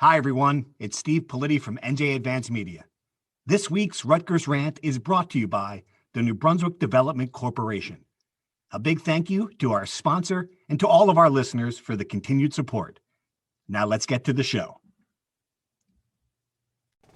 Hi, everyone. It's Steve Politi from NJ Advanced Media. This week's Rutgers Rant is brought to you by the New Brunswick Development Corporation. A big thank you to our sponsor and to all of our listeners for the continued support. Now let's get to the show.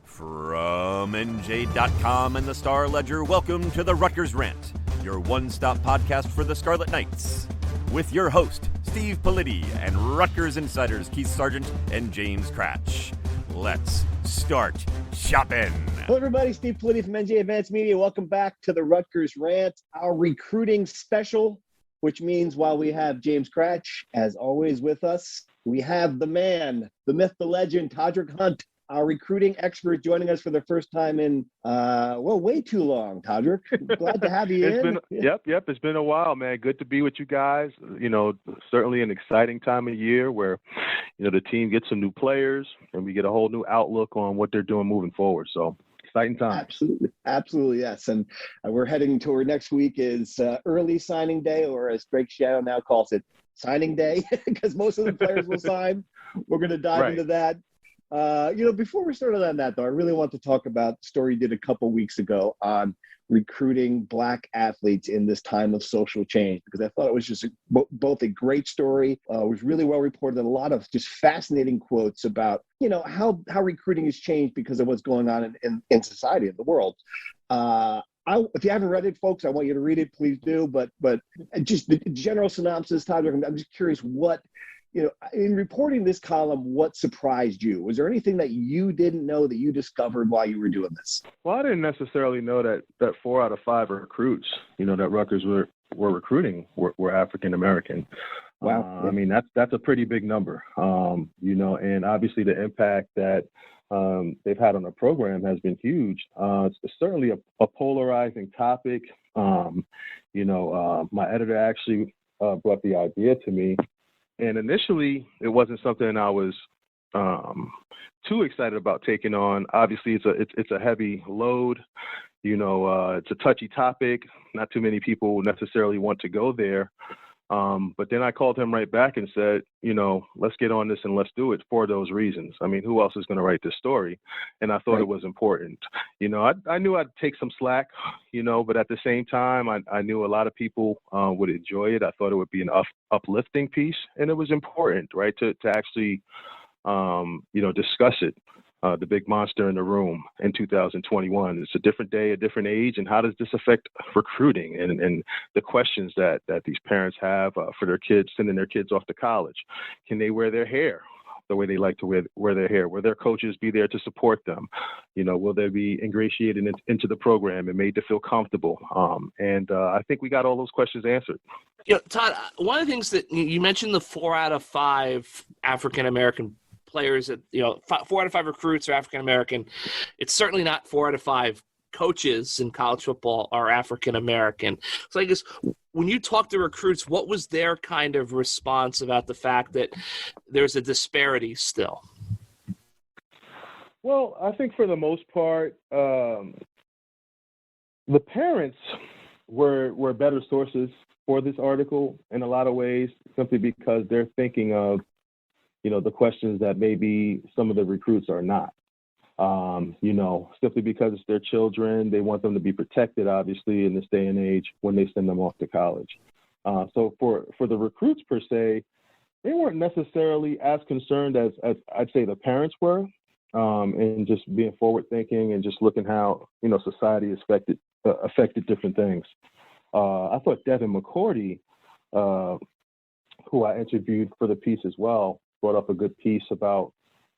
From NJ.com and the Star Ledger, welcome to the Rutgers Rant, your one-stop podcast for the Scarlet Knights. With your host, Steve Politi, and Rutgers insiders Keith Sargent and James Cratch. Let's start shopping. Hello, everybody. Steve Politi from NJ Advanced Media. Welcome back to the Rutgers Rant, our recruiting special, which means while we have James Cratch, as always, with us, we have the man, the myth, the legend, Todrick Hunt, our recruiting expert, joining us for the first time in, way too long, Todrick. Glad to have you in. Yep. It's been a while, man. Good to be with you guys. You know, certainly an exciting time of year where, the team gets some new players and we get a whole new outlook on what they're doing moving forward. So exciting time. Absolutely, yes. And we're heading toward next week is early signing day, or as Greg Shadow now calls it, signing day, because most of the players will sign. We're going to dive into that. Before we started on that, though, I really want to talk about the story you did a couple weeks ago on recruiting Black athletes in this time of social change, because I thought it was just both a great story, was really well reported, and a lot of just fascinating quotes about, how recruiting has changed because of what's going on in society, in the world. If you haven't read it, folks, I want you to read it. Please do. But just the general synopsis, Todd, I'm just curious what, in reporting this column, what surprised you? Was there anything that you didn't know that you discovered while you were doing this? Well, I didn't necessarily know that 4 out of 5 recruits, that Rutgers were recruiting were African American. Wow. I mean, that's a pretty big number, and obviously the impact that they've had on the program has been huge. It's certainly a polarizing topic. My editor actually brought the idea to me. And initially, it wasn't something I was too excited about taking on. Obviously, it's a heavy load. It's a touchy topic. Not too many people necessarily want to go there. But then I called him right back and said, let's get on this and let's do it for those reasons. I mean, who else is going to write this story? And I thought It was important. I knew I'd take some slack, but at the same time, I knew a lot of people would enjoy it. I thought it would be an uplifting piece, and it was important, right, to actually, discuss it. The big monster in the room in 2021. It's a different day, a different age, and how does this affect recruiting and the questions that these parents have for their kids, sending their kids off to college? Can they wear their hair the way they like to wear their hair? Will their coaches be there to support them? Will they be ingratiated into the program and made to feel comfortable? I think we got all those questions answered. Todd, one of the things that you mentioned, the 4 out of 5 African-American players that 4 out of 5 recruits are African American. It's certainly not 4 out of 5 coaches in college football are African American. So I guess when you talk to recruits, what was their kind of response about the fact that there's a disparity still? Well, I think for the most part, the parents were better sources for this article in a lot of ways, simply because they're thinking of the questions that maybe some of the recruits are not, simply because it's their children. They want them to be protected, obviously, in this day and age when they send them off to college. So for the recruits per se, they weren't necessarily as concerned as I'd say the parents were, and just being forward thinking and just looking how, society has affected different things. I thought Devin McCourty, who I interviewed for the piece as well, brought up a good piece about,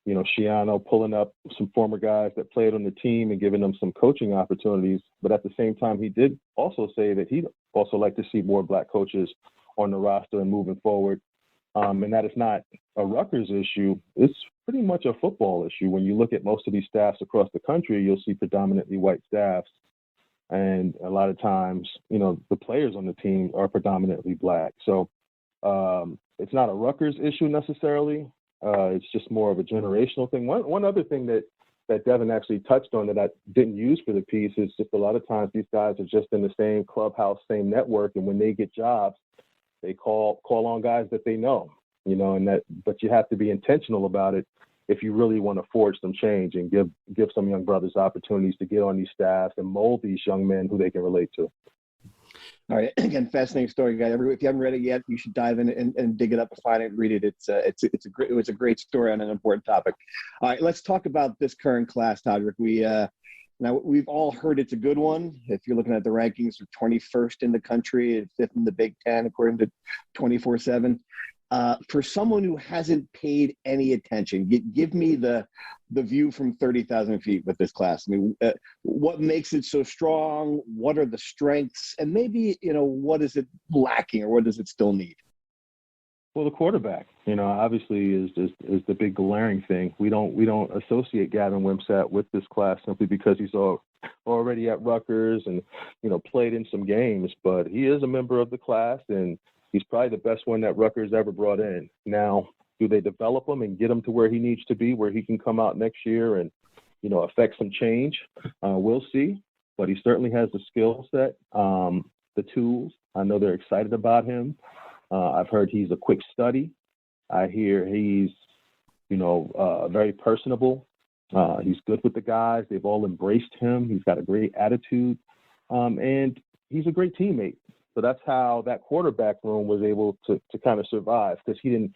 Shiano pulling up some former guys that played on the team and giving them some coaching opportunities. But at the same time, he did also say that he'd also like to see more Black coaches on the roster and moving forward. And that is not a Rutgers issue. It's pretty much a football issue. When you look at most of these staffs across the country, you'll see predominantly white staffs. And a lot of times, the players on the team are predominantly Black. So it's not a Rutgers issue necessarily. It's just more of a generational thing. One other thing that Devin actually touched on that I didn't use for the piece is just a lot of times these guys are just in the same clubhouse, same network, and when they get jobs, they call on guys that they know, but you have to be intentional about it if you really want to forge some change and give some young brothers opportunities to get on these staffs and mold these young men who they can relate to. All right. Again, fascinating story, guys. If you haven't read it yet, you should dive in and dig it up and find it and read it. It was a great story on an important topic. All right, let's talk about this current class, Todrick. Now we've all heard it's a good one. If you're looking at the rankings, we're 21st in the country and 5th in the Big Ten, according to 24/7. For someone who hasn't paid any attention, give me the view from 30,000 feet with this class. I mean, what makes it so strong? What are the strengths? And maybe, what is it lacking or what does it still need? Well, the quarterback, obviously is the big glaring thing. We don't associate Gavin Wimsatt with this class simply because he's already at Rutgers and, played in some games, but he is a member of the class and he's probably the best one that Rutgers ever brought in. Now, do they develop him and get him to where he needs to be, where he can come out next year and, affect some change? We'll see, but he certainly has the skill set, the tools. I know they're excited about him. I've heard he's a quick study. I hear he's, very personable. He's good with the guys. They've all embraced him. He's got a great attitude, and he's a great teammate. So that's how that quarterback room was able to kind of survive, because he didn't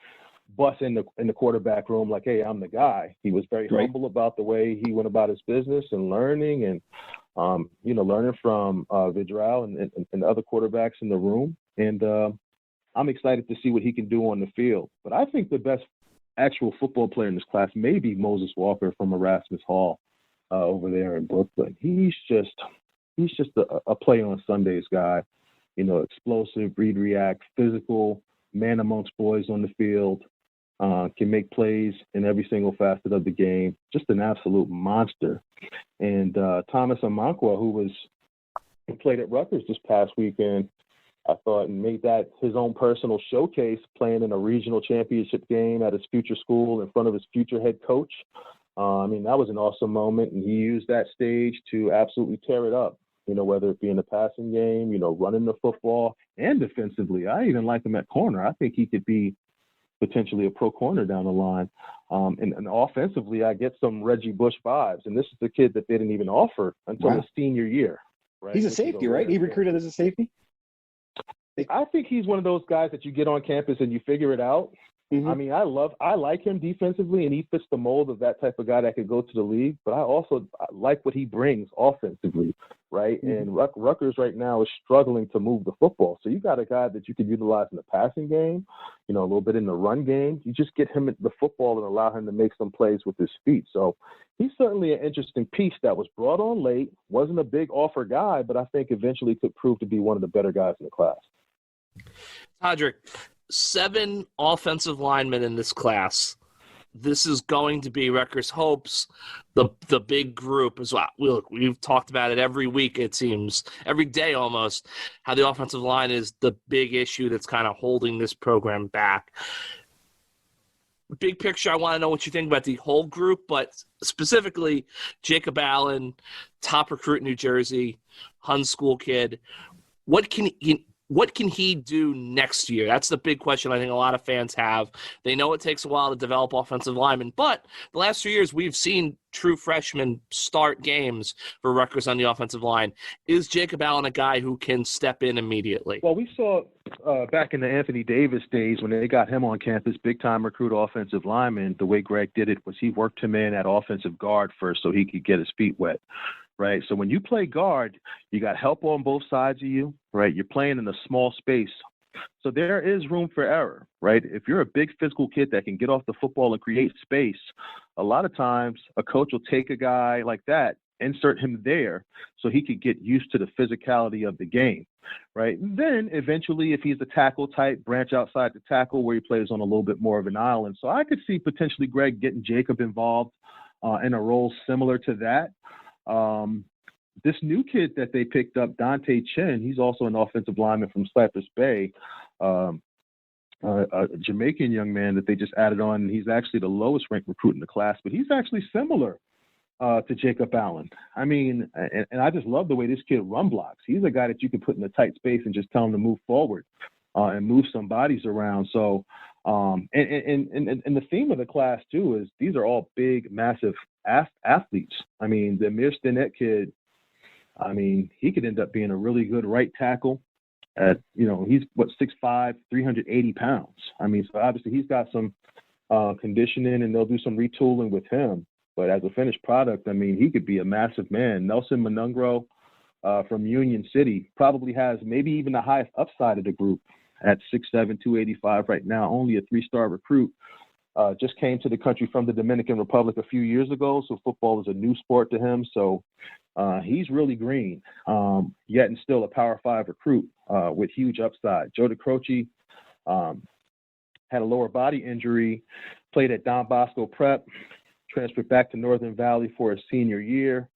bust in the quarterback room like, hey, I'm the guy. He was very humble about the way he went about his business and learning and, learning from Vidral and the other quarterbacks in the room. And I'm excited to see what he can do on the field. But I think the best actual football player in this class may be Moses Walker from Erasmus Hall over there in Brooklyn. He's just a play on Sundays guy. Explosive, read, react, physical, man amongst boys on the field, can make plays in every single facet of the game. Just an absolute monster. And Thomas Amankwa, who played at Rutgers this past weekend, I thought, and made that his own personal showcase, playing in a regional championship game at his future school in front of his future head coach. That was an awesome moment, and he used that stage to absolutely tear it up. Whether it be in the passing game, running the football, and defensively. I even like him at corner. I think he could be potentially a pro corner down the line. And offensively, I get some Reggie Bush vibes. And this is the kid that they didn't even offer until his senior year. Right? He's a safety, right? He recruited as a safety? I think he's one of those guys that you get on campus and you figure it out. Mm-hmm. I like him defensively, and he fits the mold of that type of guy that could go to the league. But I like what he brings offensively, right? Mm-hmm. And Rutgers right now is struggling to move the football. So you got a guy that you could utilize in the passing game, a little bit in the run game. You just get him the football and allow him to make some plays with his feet. So he's certainly an interesting piece that was brought on late, wasn't a big offer guy, but I think eventually could prove to be one of the better guys in the class. Todrick, 7 offensive linemen in this class. This is going to be Rutgers' hopes, the big group as well. We've talked about it every week, it seems, every day almost, how the offensive line is the big issue that's kind of holding this program back. Big picture, I want to know what you think about the whole group, but specifically Jacob Allen, top recruit in New Jersey, Hun School kid. What can he do next year? That's the big question I think a lot of fans have. They know it takes a while to develop offensive linemen, but the last 2 years we've seen true freshmen start games for Rutgers on the offensive line. Is Jacob Allen a guy who can step in immediately? Well, we saw back in the Anthony Davis days when they got him on campus, big-time recruit offensive lineman, the way Greg did it was he worked him in at offensive guard first so he could get his feet wet. Right. So when you play guard, you got help on both sides of you. Right. You're playing in a small space. So there is room for error. Right. If you're a big physical kid that can get off the football and create space, a lot of times a coach will take a guy like that, insert him there so he could get used to the physicality of the game. Right. And then eventually, if he's a tackle type, branch outside the tackle where he plays on a little bit more of an island. So I could see potentially Greg getting Jacob involved in a role similar to that. This new kid that they picked up, Dante Chen, he's also an offensive lineman from Cypress Bay, a Jamaican young man that they just added on. And he's actually the lowest ranked recruit in the class, but he's actually similar to Jacob Allen. And I just love the way this kid run blocks. He's a guy that you can put in a tight space and just tell him to move forward and move some bodies around. So And the theme of the class too is these are all big, massive athletes. I mean, the Amir Stinnett kid, I mean, he could end up being a really good right tackle. He's 6'5", 380 pounds. I mean, so obviously he's got some conditioning, and they'll do some retooling with him. But as a finished product, I mean, he could be a massive man. Nelson Manungro from Union City probably has maybe even the highest upside of the group at 6'7", 285 right now, only a 3-star recruit. Just came to the country from the Dominican Republic a few years ago, so football is a new sport to him. So he's really green, yet and still a Power 5 recruit with huge upside. Joe DeCroce had a lower body injury, played at Don Bosco Prep, transferred back to Northern Valley for his senior year.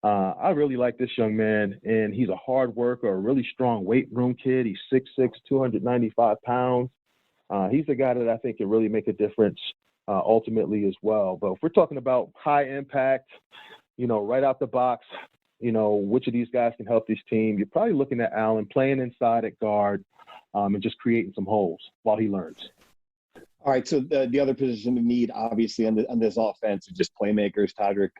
I really like this young man, and he's a hard worker, a really strong weight room kid. He's 6'6", 295 pounds. He's the guy that I think can really make a difference ultimately as well. But if we're talking about high impact, right out the box, which of these guys can help this team, you're probably looking at Allen playing inside at guard and just creating some holes while he learns. All right, so the other position of need, obviously, on this offense is just playmakers. Todrick,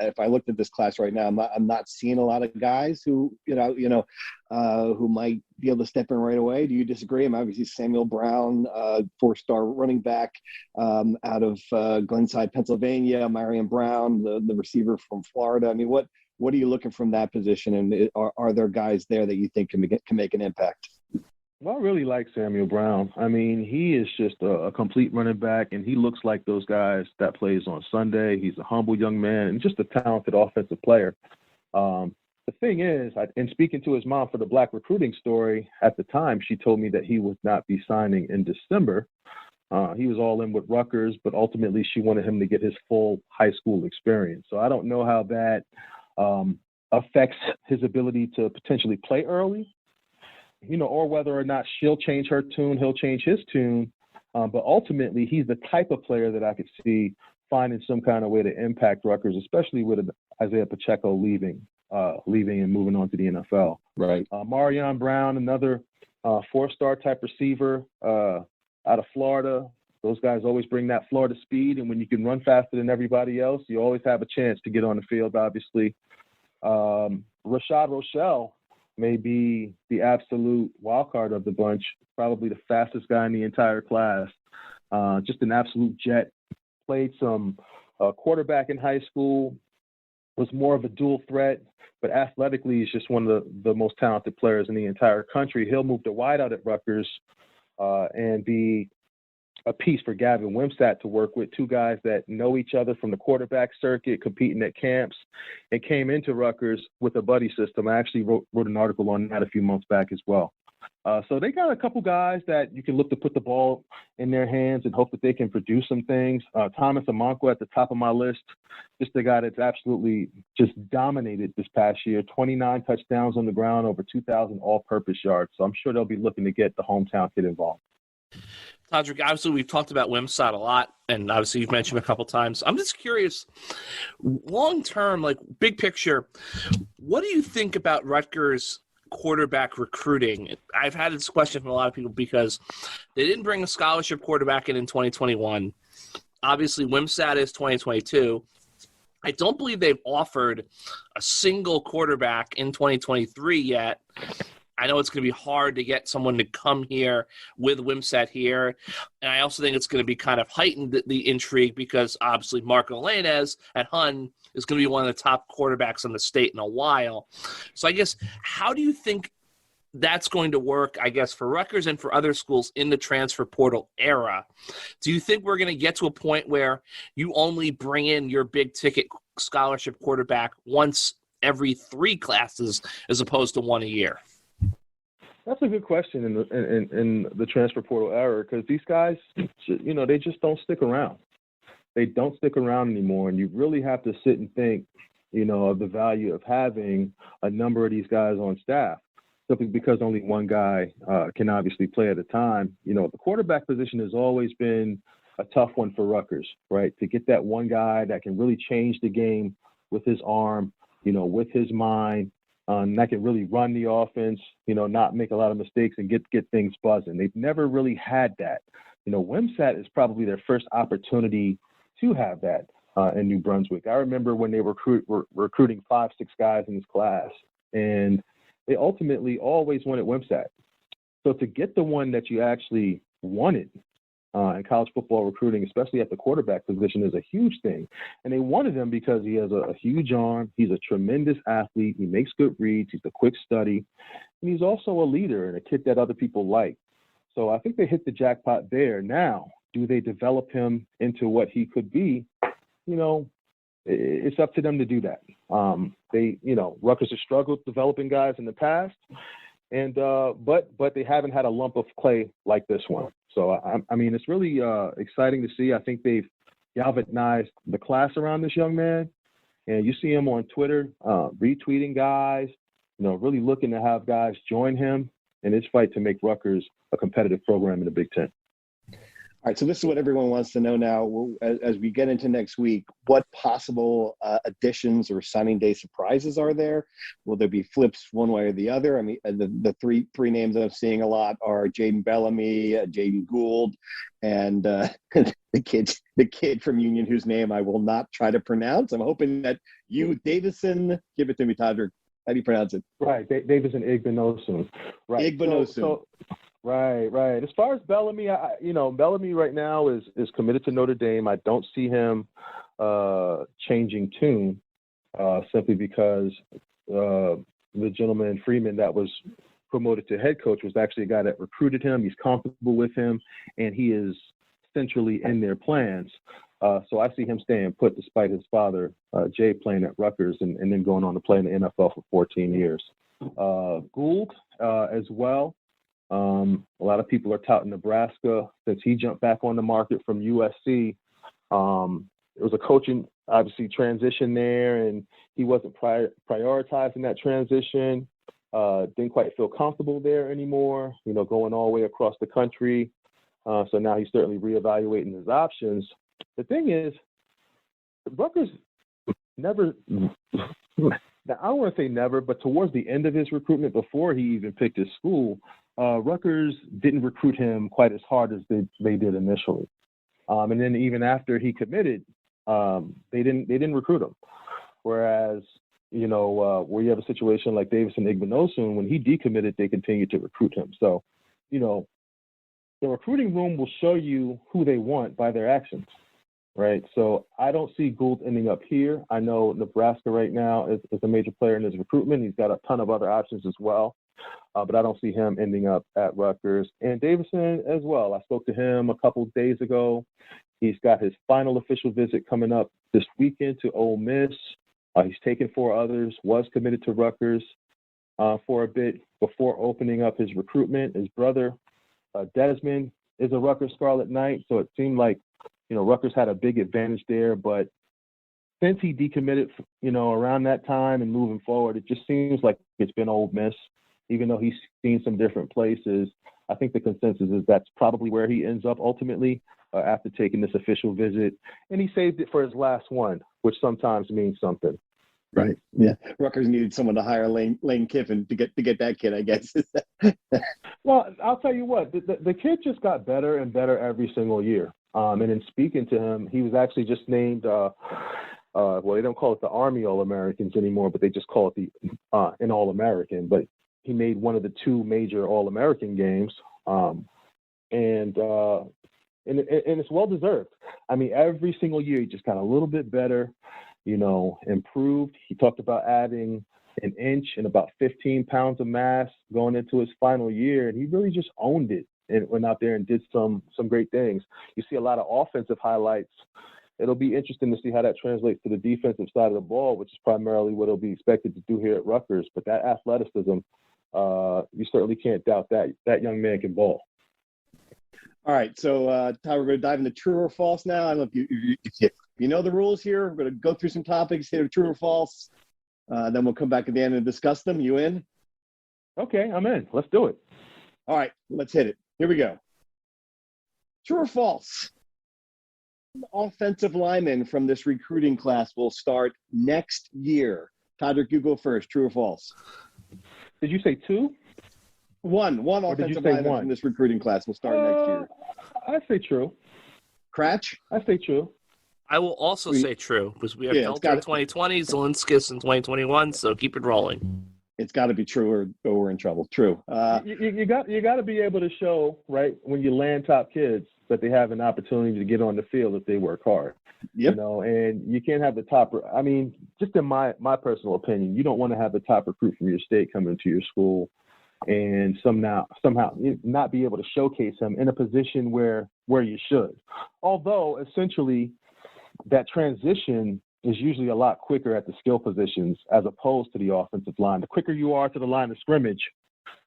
if I looked at this class right now, I'm not seeing a lot of guys who who might be able to step in right away. Do you disagree? Obviously Samuel Brown, 4-star running back out of Glenside, Pennsylvania. Marion Brown, the receiver from Florida. I mean, what are you looking from that position, and are there guys there that you think can make an impact? Well, I really like Samuel Brown. I mean, he is just a complete running back, and he looks like those guys that plays on Sunday. He's a humble young man and just a talented offensive player. The thing is, in speaking to his mom for the Black Recruiting Story, at the time, she told me that he would not be signing in December. He was all in with Rutgers, but ultimately she wanted him to get his full high school experience. So I don't know how that affects his ability to potentially play early. Or whether or not she'll change her tune, he'll change his tune. But ultimately, he's the type of player that I could see finding some kind of way to impact Rutgers, especially with Isaiah Pacheco leaving and moving on to the NFL. Right. Marion Brown, another 4-star type receiver out of Florida. Those guys always bring that Florida speed, and when you can run faster than everybody else, you always have a chance to get on the field, obviously. Rashad Rochelle may be the absolute wild card of the bunch, probably the fastest guy in the entire class. Just an absolute jet. Played some quarterback in high school, was more of a dual threat, but athletically he's just one of the most talented players in the entire country. He'll move to wideout at Rutgers and be a piece for Gavin Wimsatt to work with, two guys that know each other from the quarterback circuit, competing at camps, and came into Rutgers with a buddy system. I actually wrote an article on that a few months back as well. So they got a couple guys that you can look to put the ball in their hands and hope that they can produce some things. Thomas Amankwa at the top of my list, just a guy that's absolutely just dominated this past year, 29 touchdowns on the ground, over 2,000 all-purpose yards. So I'm sure they'll be looking to get the hometown kid involved. Todrick, obviously we've talked about Wimsatt a lot, and obviously you've mentioned a couple times. I'm just curious, long-term, like big picture, what do you think about Rutgers quarterback recruiting? I've had this question from a lot of people because they didn't bring a scholarship quarterback in 2021. Obviously, Wimsatt is 2022. I don't believe they've offered a single quarterback in 2023 yet. I know it's going to be hard to get someone to come here with Wimsatt here. And I also think it's going to be kind of heightened the intrigue because obviously Marco Lainez at Hun is going to be one of the top quarterbacks in the state in a while. So I guess, how do you think that's going to work, I guess, for Rutgers and for other schools in the transfer portal era? Do you think we're going to get to a point where you only bring in your big ticket scholarship quarterback once every 3 classes as opposed to 1 a year? That's a good question in the transfer portal era, because these guys, they just don't stick around. They don't stick around anymore, and you really have to sit and think, of the value of having a number of these guys on staff, simply because only one guy can obviously play at a time. The quarterback position has always been a tough one for Rutgers, right? To get that one guy that can really change the game with his arm, with his mind, that can really run the offense, not make a lot of mistakes and get things buzzing. They've never really had that. WMSAT is probably their first opportunity to have that in New Brunswick. I remember when they were recruiting 5-6 guys in this class, and they ultimately always wanted WMSAT. So to get the one that you actually wanted in college football recruiting, especially at the quarterback position, is a huge thing. And they wanted him because he has a huge arm. He's a tremendous athlete. He makes good reads. He's a quick study. And he's also a leader and a kid that other people like. So I think they hit the jackpot there. Now, do they develop him into what he could be? It's up to them to do that. Rutgers has struggled developing guys in the past, and but they haven't had a lump of clay like this one. So it's really exciting to see. I think they've galvanized the class around this young man, and you see him on Twitter retweeting guys, really looking to have guys join him in his fight to make Rutgers a competitive program in the Big Ten. All right, so this is what everyone wants to know now. As we get into next week, what possible additions or signing day surprises are there? Will there be flips one way or the other? I mean, the three names I'm seeing a lot are Jaden Bellamy, Jaden Gould, and the kid from Union whose name I will not try to pronounce. I'm hoping that you, Davison, give it to me, Todrick. How do you pronounce it? Right, Davison Igbinosun. Right. Igbinosun. Right. As far as Bellamy, Bellamy right now is committed to Notre Dame. I don't see him changing tune simply because the gentleman Freeman that was promoted to head coach was actually a guy that recruited him. He's comfortable with him, and he is centrally in their plans. So I see him staying put despite his father, Jay, playing at Rutgers and then going on to play in the NFL for 14 years. Gould as well. A lot of people are touting Nebraska since he jumped back on the market from USC. It was a coaching, obviously, transition there, and he wasn't prioritizing that transition. Didn't quite feel comfortable there anymore, going all the way across the country. So now he's certainly reevaluating his options. The thing is, Rutgers never – now, I don't want to say never, but towards the end of his recruitment, before he even picked his school, Rutgers didn't recruit him quite as hard as they did initially. And then even after he committed, they didn't recruit him. Whereas, where you have a situation like Davison Igbinosun, when he decommitted, they continued to recruit him. So, the recruiting room will show you who they want by their actions. Right. So I don't see Gould ending up here. I know Nebraska right now is a major player in his recruitment. He's got a ton of other options as well. But I don't see him ending up at Rutgers. And Davison as well. I spoke to him a couple of days ago. He's got his final official visit coming up this weekend to Ole Miss. He's taken 4 others, was committed to Rutgers for a bit before opening up his recruitment. His brother, Desmond, is a Rutgers Scarlet Knight. So it seemed like, Rutgers had a big advantage there, but since he decommitted, around that time and moving forward, it just seems like it's been Ole Miss, even though he's seen some different places. I think the consensus is that's probably where he ends up ultimately after taking this official visit, and he saved it for his last one, which sometimes means something. Right. Yeah. Rutgers needed someone to hire Lane Kiffin to get that kid, I guess. Well, I'll tell you what, the kid just got better and better every single year. And in speaking to him, he was actually just named, they don't call it the Army All-Americans anymore, but they just call it an All-American. But he made one of the 2 major All-American games. And it's well-deserved. I mean, every single year he just got a little bit better, improved. He talked about adding an inch and about 15 pounds of mass going into his final year, and he really just owned it and went out there and did some great things. You see a lot of offensive highlights. It'll be interesting to see how that translates to the defensive side of the ball, which is primarily what he'll be expected to do here at Rutgers. But that athleticism, you certainly can't doubt that young man can ball. All right, so Ty, we're going to dive into true or false now. I don't know if you know the rules here. We're going to go through some topics here, true or false. Then we'll come back at the end and discuss them. You in? Okay, I'm in. Let's do it. All right, let's hit it. Here we go. True or false? Offensive linemen from this recruiting class will start next year. Todrick, you go first. True or false? Did you say 2? One offensive lineman from this recruiting class will start next year. I say true. Cratch? I say true. I will also say true because we have Felter in 2020, Zelinskis in 2021, so keep it rolling. It's got to be true or we're in trouble. True. You got to be able to show, right, when you land top kids that they have an opportunity to get on the field if they work hard. Yep. You know, and you can't have the top. I mean, just in my personal opinion, you don't want to have the top recruit from your state come into your school and somehow not be able to showcase him in a position where you should. Although essentially that transition is usually a lot quicker at the skill positions as opposed to the offensive line. The quicker you are to the line of scrimmage,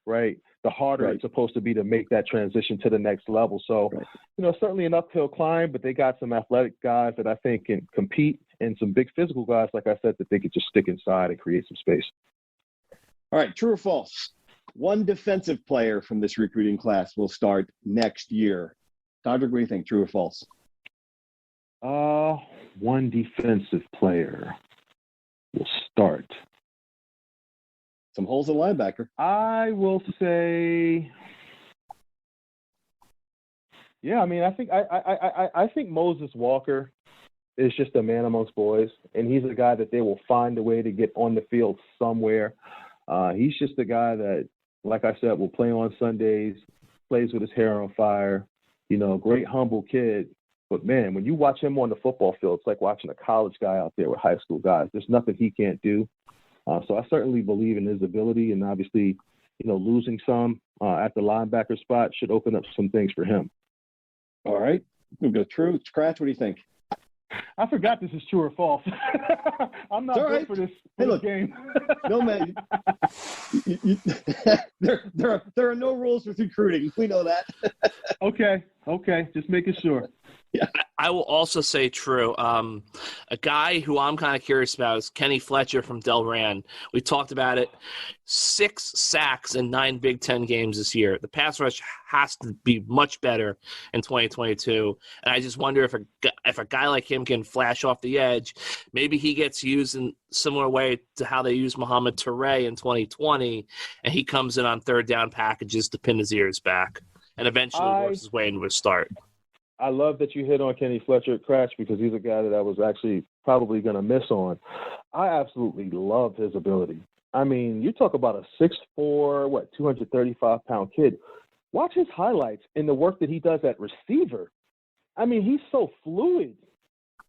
right, the harder it's supposed to be to make that transition to the next level. So, you know, certainly an uphill climb, but they got some athletic guys that I think can compete and some big physical guys, like I said, that they could just stick inside and create some space. All right, true or false? One defensive player from this recruiting class will start next year. Todrick, what do you think, true or false? One defensive player will start. Some holes at linebacker. I will say, yeah. I mean, I think Moses Walker is just a man amongst boys, and he's a guy that they will find a way to get on the field somewhere. He's just a guy that, like I said, will play on Sundays, plays with his hair on fire. You know, great humble kid. But, man, when you watch him on the football field, it's like watching a college guy out there with high school guys. There's nothing he can't do. So I certainly believe in his ability, and obviously, you know, losing some at the linebacker spot should open up some things for him. All right. We'll go true. Scratch, what do you think? I forgot this is true or false. I'm not good for this game. No, man. There are no rules with recruiting. We know that. Okay. Just making sure. Yeah. I will also say true. A guy who I'm kind of curious about is Kenny Fletcher from Delran. We talked about it. 6 sacks in 9 Big Ten games this year. The pass rush has to be much better in 2022. And I just wonder if a guy like him can flash off the edge. Maybe he gets used in similar way to how they used Muhammad Touré in 2020, and he comes in on third down packages to pin his ears back and eventually works his way into a start. I love that you hit on Kenny Fletcher at Cratch because he's a guy that I was actually probably going to miss on. I absolutely love his ability. I mean, you talk about a 6'4", 235-pound kid. Watch his highlights in the work that he does at receiver. I mean, he's so fluid.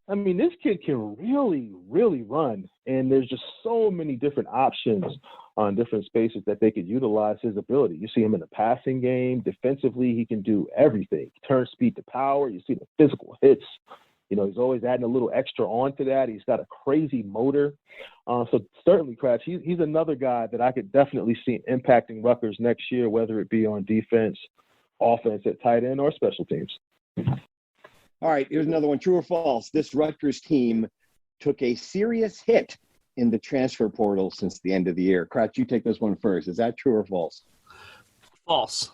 I mean, this kid can really, really run, and there's just so many different options on different spaces that they could utilize his ability. You see him in the passing game. Defensively, he can do everything. Turn speed to power. You see the physical hits. You know, he's always adding a little extra onto that. He's got a crazy motor. So certainly, Cratch, he's another guy that I could definitely see impacting Rutgers next year, whether it be on defense, offense at tight end, or special teams. All right, here's another one. True or false? This Rutgers team took a serious hit in the transfer portal since the end of the year. Cratch, you take this one first. Is that true or false? False.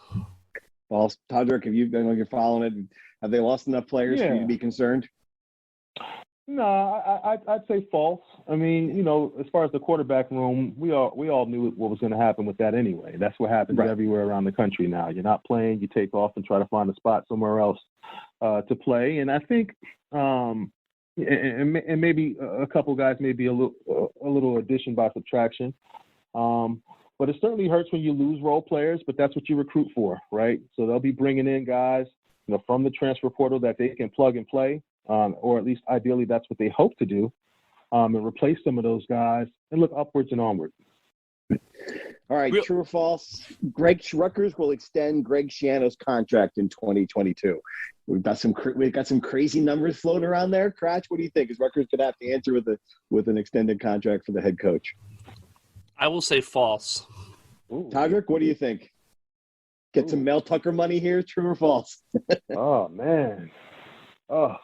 False. Todrick, have you been, you're following it? Have they lost enough players for you to be concerned? No, I'd say false. I mean, you know, as far as the quarterback room, we all knew what was going to happen with that anyway. That's what happens everywhere around the country now. You're not playing, you take off and try to find a spot somewhere else to play. And I think, and maybe a couple guys may be a little addition by subtraction. But it certainly hurts when you lose role players, but that's what you recruit for, right? So they'll be bringing in guys, you know, from the transfer portal that they can plug and play. Or at least ideally that's what they hope to do, and replace some of those guys and look upwards and onward. All right, true or false? Rutgers will extend Greg Schiano's contract in 2022. We've got some crazy numbers floating around there. Cratch, what do you think? Is Rutgers going to have to answer with an extended contract for the head coach? I will say false. Todrick, what do you think? Get some Mel Tucker money here, true or false? Oh, man. Oh.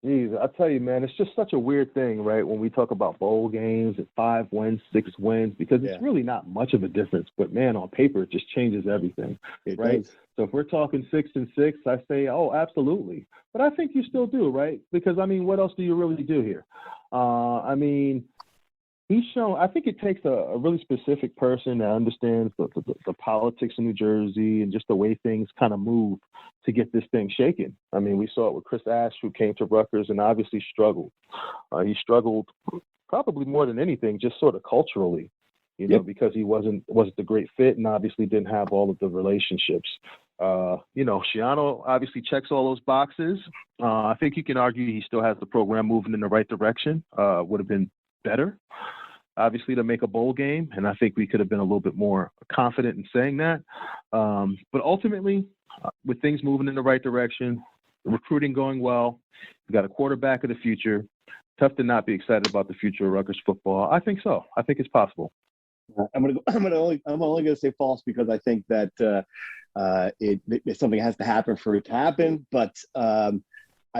Geez, I tell you, man, it's just such a weird thing, right, when we talk about bowl games and 5 wins, 6 wins, because it's really not much of a difference. But, man, on paper, it just changes everything, right? So if we're talking 6-6, I say, oh, absolutely. But I think you still do, right? Because, I mean, what else do you really do here? I mean, He's shown, I think it takes a really specific person that understands the politics in New Jersey and just the way things kind of move to get this thing shaken. I mean, we saw it with Chris Ash, who came to Rutgers and obviously struggled. He struggled probably more than anything, just sort of culturally, because he wasn't the great fit and obviously didn't have all of the relationships. Schiano obviously checks all those boxes. I think you can argue he still has the program moving in the right direction. Would have been better, obviously, to make a bowl game, and I think we could have been a little bit more confident in saying that. But ultimately, with things moving in the right direction, the recruiting going well, we got a quarterback of the future. Tough to not be excited about the future of Rutgers football. I think so. I think it's possible. I'm only going to say false because I think that something has to happen for it to happen. But I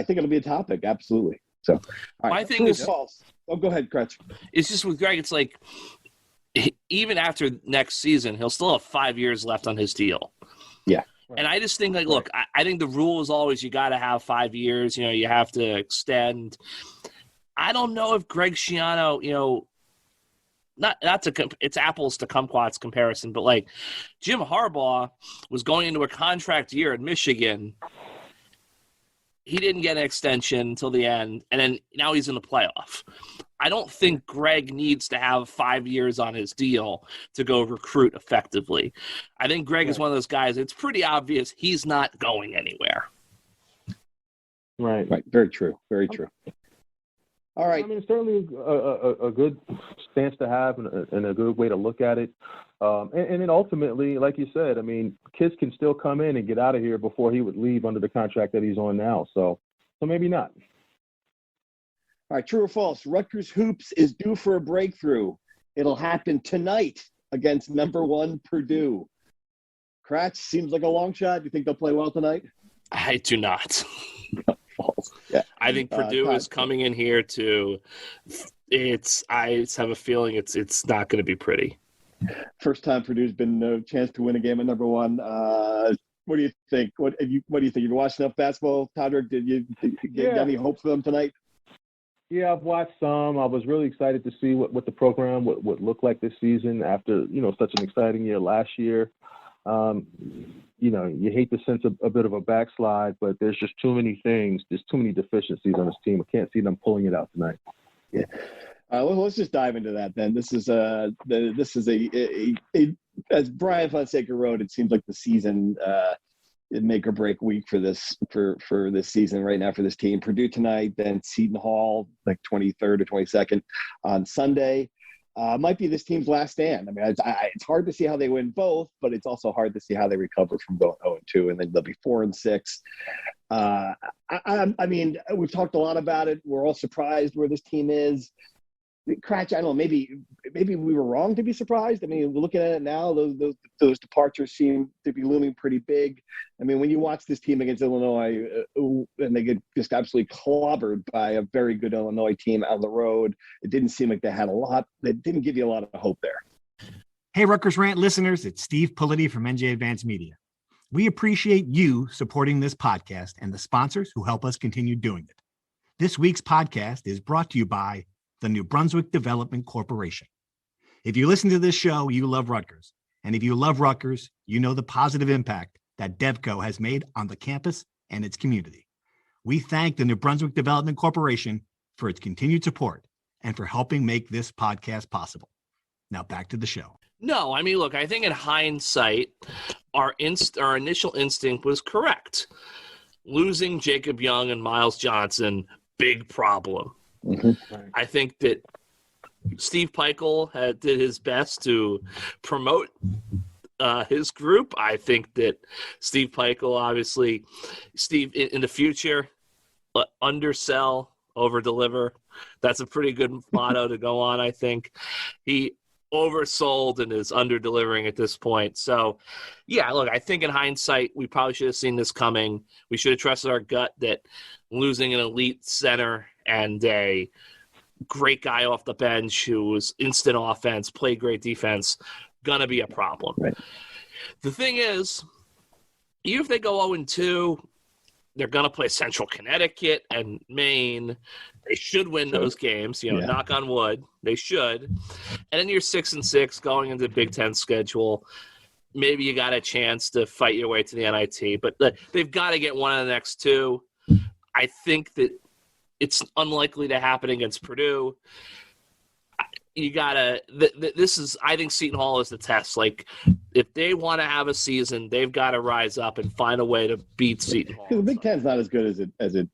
think it'll be a topic, absolutely. So, all right. My thing is false. Oh, go ahead, Crutch. It's just with Greg, it's like even after next season, he'll still have 5 years left on his deal. Yeah. And I just think, look, I think the rule is always you got to have 5 years. You have to extend. I don't know if Greg Schiano, it's apples to kumquats comparison, but like Jim Harbaugh was going into a contract year at Michigan. He didn't get an extension until the end, and then now he's in the playoff. I don't think Greg needs to have 5 years on his deal to go recruit effectively. I think Greg is one of those guys, it's pretty obvious he's not going anywhere. Right. Very true. Very true. All right. I mean, it's certainly a good stance to have and a good way to look at it. And then ultimately, like you said, I mean, kids can still come in and get out of here before he would leave under the contract that he's on now. So maybe not. All right, true or false? Rutgers Hoops is due for a breakthrough. It'll happen tonight against number 1 Purdue. Kratch, seems like a long shot. Do you think they'll play well tonight? I do not. False. Yeah. I think Purdue is coming in here I have a feeling it's not going to be pretty. First time Purdue's been no chance to win a game at number 1. What do you think? What do you think? You've watched enough basketball, Todrick? Did you get any hope for them tonight? Yeah, I've watched some. I was really excited to see what the program would look like this season after, such an exciting year last year. You hate to sense a bit of a backslide, but there's just too many things. There's too many deficiencies on this team. I can't see them pulling it out tonight. Yeah. Let's just dive into that then. This is as Brian Fonseca wrote, it seems like the season make or break week for this season right now for this team. Purdue tonight, then Seton Hall like 23rd or 22nd on Sunday. Might be this team's last stand. I mean, it's hard to see how they win both, but it's also hard to see how they recover from going 0-2, and then they'll be 4-6. I mean, we've talked a lot about it. We're all surprised where this team is. Kratch, I don't know, maybe we were wrong to be surprised. I mean, looking at it now, those departures seem to be looming pretty big. I mean, when you watch this team against Illinois and they get just absolutely clobbered by a very good Illinois team on the road, it didn't seem like they had a lot. They didn't give you a lot of hope there. Hey, Rutgers Rant listeners, it's Steve Politi from NJ Advance Media. We appreciate you supporting this podcast and the sponsors who help us continue doing it. This week's podcast is brought to you by the New Brunswick Development Corporation. If you listen to this show, you love Rutgers. And if you love Rutgers, you know the positive impact that DevCo has made on the campus and its community. We thank the New Brunswick Development Corporation for its continued support and for helping make this podcast possible. Now back to the show. No, I mean, look, I think in hindsight, our initial instinct was correct. Losing Jacob Young and Miles Johnson, big problem. Mm-hmm. I think that Steve Peichel did his best to promote his group. I think that Steve Peichel, obviously, in the future, undersell, over-deliver. That's a pretty good motto to go on, I think. He oversold and is under-delivering at this point. So, yeah, look, I think in hindsight, we probably should have seen this coming. We should have trusted our gut that losing an elite center and a great guy off the bench who was instant offense, played great defense, going to be a problem. Right. The thing is, even if they go 0-2, They're going to play Central Connecticut and Maine. They should win those games, knock on wood. They should. And then you're 6-6 going into the Big Ten schedule. Maybe you got a chance to fight your way to the NIT, but they've got to get one of the next two. I think that it's unlikely to happen against Purdue. You gotta. I think Seton Hall is the test. Like, if they want to have a season, they've got to rise up and find a way to beat Seton Hall. The Big Ten's not as good as it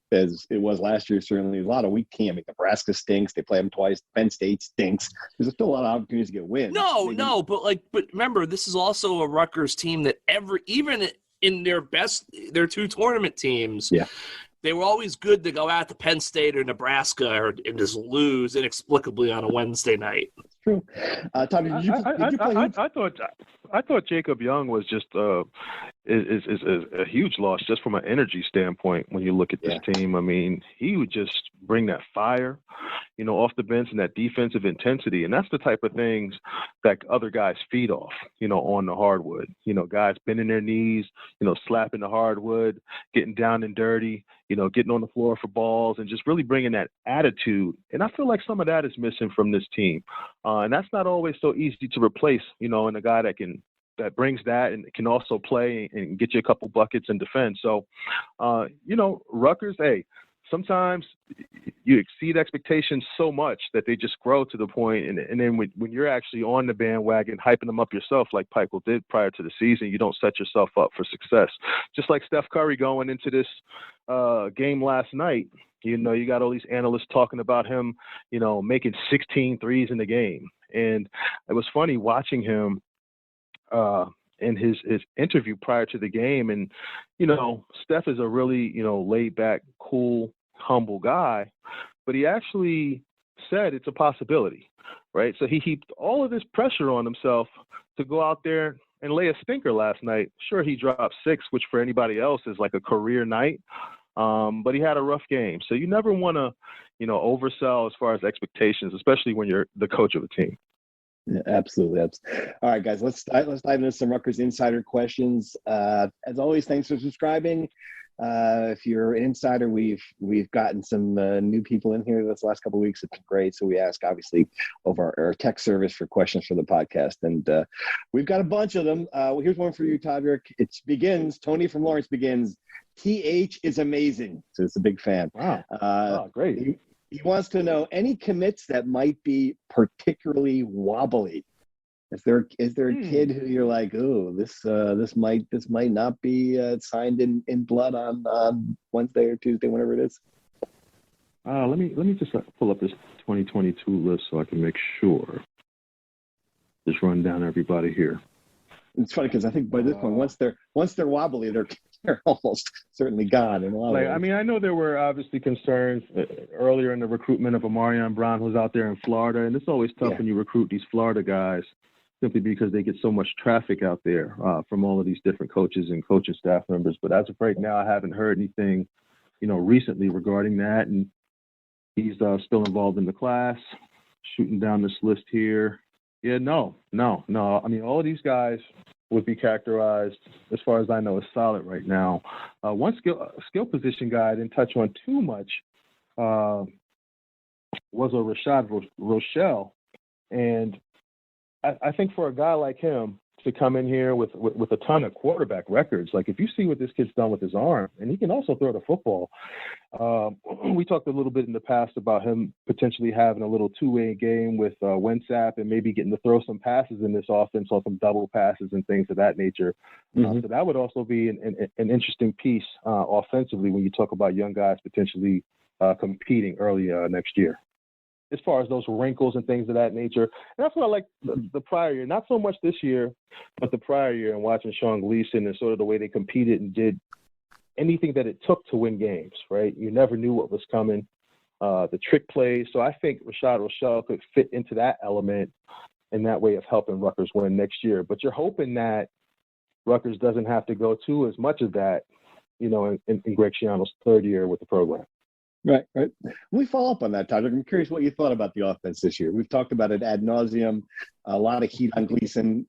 was last year. Certainly, a lot of weak teams. Nebraska stinks. They play them twice. Penn State stinks. There's still a lot of opportunities to get wins. But remember, this is also a Rutgers team that even in their two tournament teams, they were always good to go out to Penn State or Nebraska and just lose inexplicably on a Wednesday night. It's true. Tommy, did you play? I thought Jacob Young was just is a huge loss just from an energy standpoint. When you look at this team, I mean, he would just bring that fire, off the bench and that defensive intensity, and that's the type of things that other guys feed off, on the hardwood. Guys bending their knees, slapping the hardwood, getting down and dirty, getting on the floor for balls, and just really bringing that attitude. And I feel like some of that is missing from this team, and that's not always so easy to replace, and a guy that brings that and can also play and get you a couple buckets and defend. So, Rutgers, sometimes you exceed expectations so much that they just grow to the point, and then when you're actually on the bandwagon, hyping them up yourself like Pikel did prior to the season, you don't set yourself up for success. Just like Steph Curry going into this game last night, you got all these analysts talking about him, making 16 threes in the game. And it was funny watching him in his interview prior to the game. And, Steph is a really, laid back, cool, humble guy, but he actually said it's a possibility, right? So he heaped all of this pressure on himself to go out there and lay a stinker last night. Sure, he dropped 6, which for anybody else is like a career night. But he had a rough game. So you never want to, oversell as far as expectations, especially when you're the coach of a team. Yeah, absolutely. All right, guys, let's dive into some Rutgers Insider questions. As always, thanks for subscribing. If you're an insider, we've gotten some new people in here this last couple of weeks. It's great. So we ask, obviously, over our tech service for questions for the podcast. And we've got a bunch of them. Here's one for you, Todrick. It begins, Tony from Lawrence begins, TH is amazing. So it's a big fan. Wow. Great. He wants to know any commits that might be particularly wobbly. Is there a kid who you're like, oh, this might not be signed in blood on Wednesday or Tuesday, whenever it is? Let me just pull up this 2022 list so I can make sure. Just run down everybody here. It's funny because I think by this point, once they're wobbly, they're almost certainly gone in a lot of ways. I mean, I know there were obviously concerns earlier in the recruitment of Omarion Brown, who's out there in Florida, and it's always tough when you recruit these Florida guys, simply because they get so much traffic out there from all of these different coaches and coaching staff members. But as of right now, I haven't heard anything, recently regarding that, and he's still involved in the class. Shooting down this list here. Yeah, no. I mean, all of these guys would be characterized, as far as I know, as solid right now. One skill position guy I didn't touch on too much was a Rashad Rochelle. And I think for a guy like him to come in here with a ton of quarterback records, like if you see what this kid's done with his arm, and he can also throw the football. We talked a little bit in the past about him potentially having a little two-way game with Winsap and maybe getting to throw some passes in this offense, or some double passes and things of that nature. So that would also be an interesting piece offensively when you talk about young guys potentially competing early next year, as far as those wrinkles and things of that nature. And that's what I like the prior year, not so much this year, but the prior year, and watching Sean Gleason and sort of the way they competed and did anything that it took to win games, right? You never knew what was coming, the trick plays. So I think Rashad Rochelle could fit into that element in that way of helping Rutgers win next year. But you're hoping that Rutgers doesn't have to go to as much of that, in Greg Schiano's third year with the program. Right. We follow up on that, Todd. I'm curious what you thought about the offense this year. We've talked about it ad nauseum, a lot of heat on Gleason.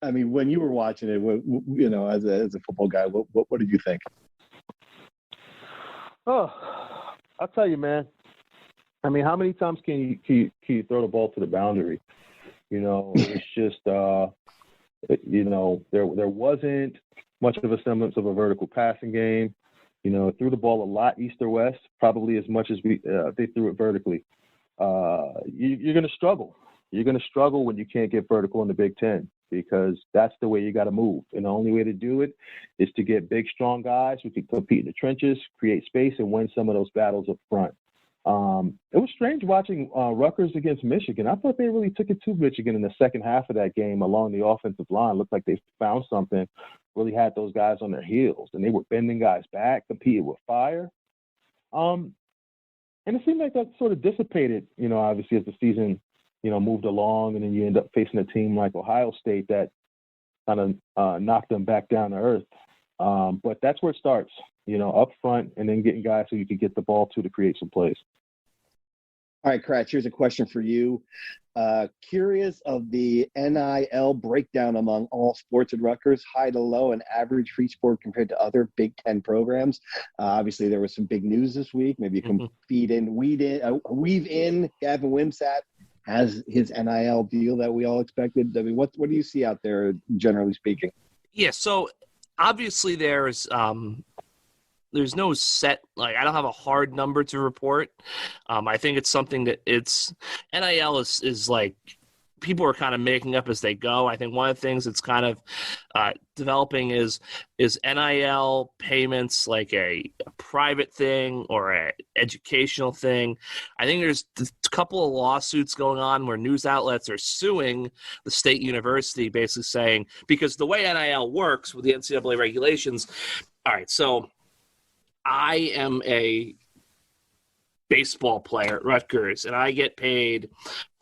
I mean, when you were watching it, as a football guy, what did you think? Oh, I'll tell you, man. I mean, how many times can you throw the ball to the boundary? It's just, there wasn't much of a semblance of a vertical passing game. Threw the ball a lot east or west, probably as much as they threw it vertically. You're going to struggle. You're going to struggle when you can't get vertical in the Big Ten, because that's the way you got to move. And the only way to do it is to get big, strong guys who can compete in the trenches, create space, and win some of those battles up front. It was strange watching Rutgers against Michigan. I thought they really took it to Michigan in the second half of that game along the offensive line. Looked like they found something, really had those guys on their heels, and they were bending guys back, competing with fire. And it seemed like that sort of dissipated, obviously as the season, moved along, and then you end up facing a team like Ohio State that kind of knocked them back down to earth. But that's where it starts, up front, and then getting guys so you can get the ball to create some plays. All right, Kratz, here's a question for you. Curious of the NIL breakdown among all sports at Rutgers, high to low and average for each sport compared to other Big Ten programs. Obviously, there was some big news this week. Maybe you can weave in Gavin Wimsatt has his NIL deal that we all expected. I mean, what do you see out there, generally speaking? Yeah, so obviously there's no set, like, I don't have a hard number to report. I think it's something that it's NIL is like people are kind of making up as they go. I think one of the things that's kind of developing is NIL payments like a private thing or a educational thing. I think there's a couple of lawsuits going on where news outlets are suing the state university, basically saying, because the way NIL works with the NCAA regulations. All right, so I am a baseball player at Rutgers, and I get paid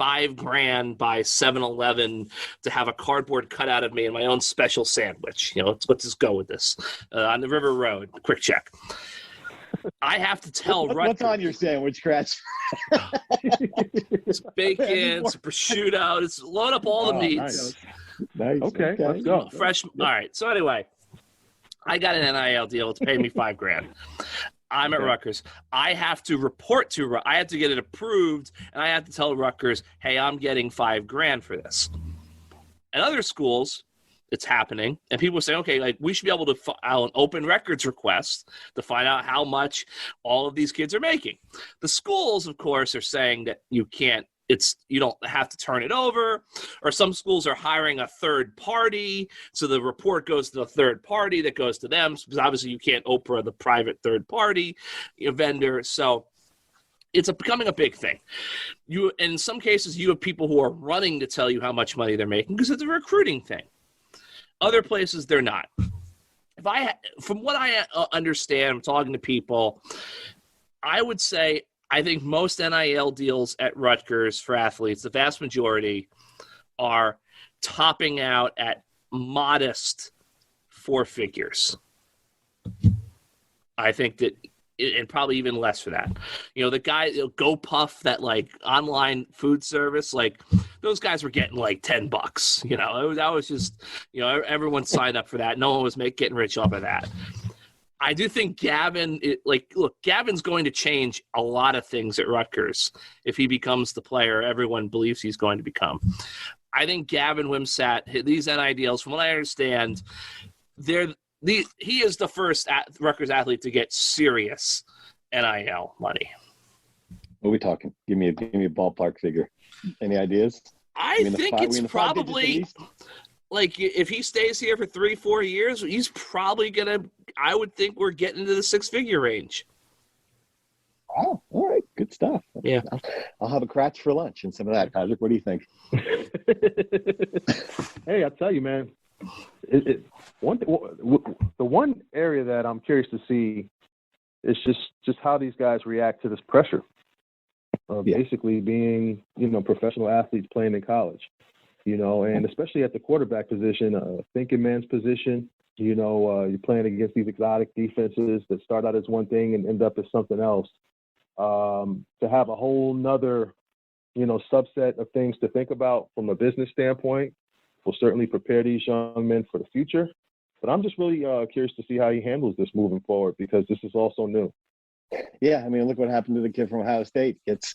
$5,000 by 7-Eleven to have a cardboard cutout of me and my own special sandwich. Let's just go with this. On the River Road, quick check. I have to tell Rutgers. What's on your sandwich, Kratz? It's bacon, it's prosciutto, it's load up all the meats. Nice. Okay, let's go. Fresh. All right. So anyway, I got an NIL deal. It's paying me $5,000. I'm at Rutgers. I have to report to I have to get it approved, and I have to tell Rutgers, hey, I'm getting $5,000 for this. At other schools, it's happening, and people say, okay, like, we should be able to file an open records request to find out how much all of these kids are making. The schools, of course, are saying that you can't. You don't have to turn it over, or some schools are hiring a third party, so the report goes to the third party that goes to them, because obviously you can't Oprah the private third party vendor. So it's becoming a big thing. In some cases, you have people who are running to tell you how much money they're making because it's a recruiting thing. Other places, they're not. From what I understand, I'm talking to people, I would say I think most NIL deals at Rutgers for athletes, the vast majority, are topping out at modest 4 figures. I think that, and probably even less for that. The guy, GoPuff, that like online food service, like those guys were getting like $10. That was just, everyone signed up for that. No one was getting rich off of that. I do think Gavin's going to change a lot of things at Rutgers if he becomes the player everyone believes he's going to become. I think Gavin Wimsatt, these NIL deals, from what I understand, he is the first Rutgers athlete to get serious NIL money. What are we talking? Give me a ballpark figure. Any ideas? I think it's probably like if he stays here for 3-4 years, he's probably gonna. I would think we're getting into the 6-figure range. Oh, all right, good stuff. Yeah, I'll have a Kratz for lunch and some of that. Todrick, what do you think? Hey, I'll tell you, man. The one area that I'm curious to see is just how these guys react to this pressure of basically being, professional athletes playing in college, and especially at the quarterback position, thinking man's position. You're playing against these exotic defenses that start out as one thing and end up as something else. To have a whole nother, subset of things to think about from a business standpoint will certainly prepare these young men for the future. But I'm just really curious to see how he handles this moving forward, because this is also new. Yeah, I mean, look what happened to the kid from Ohio State. Gets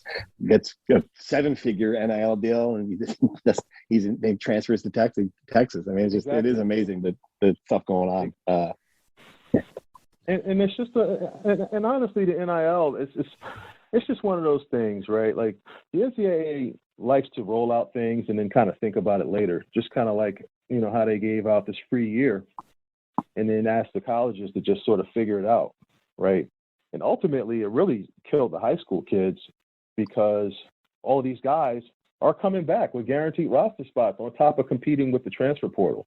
a 7-figure NIL deal, and he transfers to Texas. I mean, it is amazing the stuff going on. And it's just and honestly, the NIL it's just one of those things, right? Like the NCAA likes to roll out things and then kind of think about it later, just kind of like how they gave out this free year, and then asked the colleges to just sort of figure it out, right? And ultimately, it really killed the high school kids because all of these guys are coming back with guaranteed roster spots on top of competing with the transfer portal,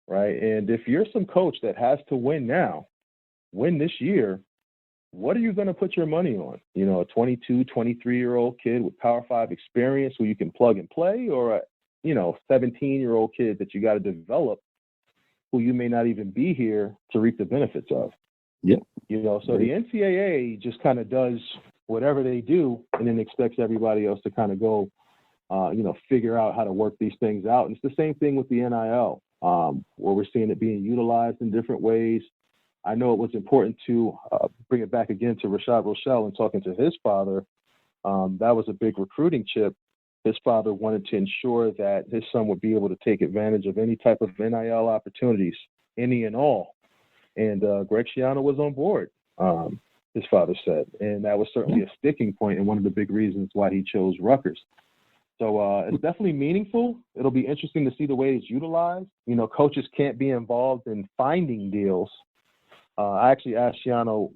right? And if you're some coach that has to win this year, what are you going to put your money on? A 22, 23-year-old kid with Power 5 experience who you can plug and play, or a 17-year-old kid that you got to develop who you may not even be here to reap the benefits of. Yeah. So the NCAA just kind of does whatever they do and then expects everybody else to kind of go, figure out how to work these things out. And it's the same thing with the NIL, where we're seeing it being utilized in different ways. I know it was important to bring it back again to Rashad Rochelle and talking to his father. That was a big recruiting chip. His father wanted to ensure that his son would be able to take advantage of any type of NIL opportunities, any and all. And Greg Schiano was on board, his father said. And that was certainly a sticking point and one of the big reasons why he chose Rutgers. So it's definitely meaningful. It'll be interesting to see the way it's utilized. Coaches can't be involved in finding deals. I actually asked Schiano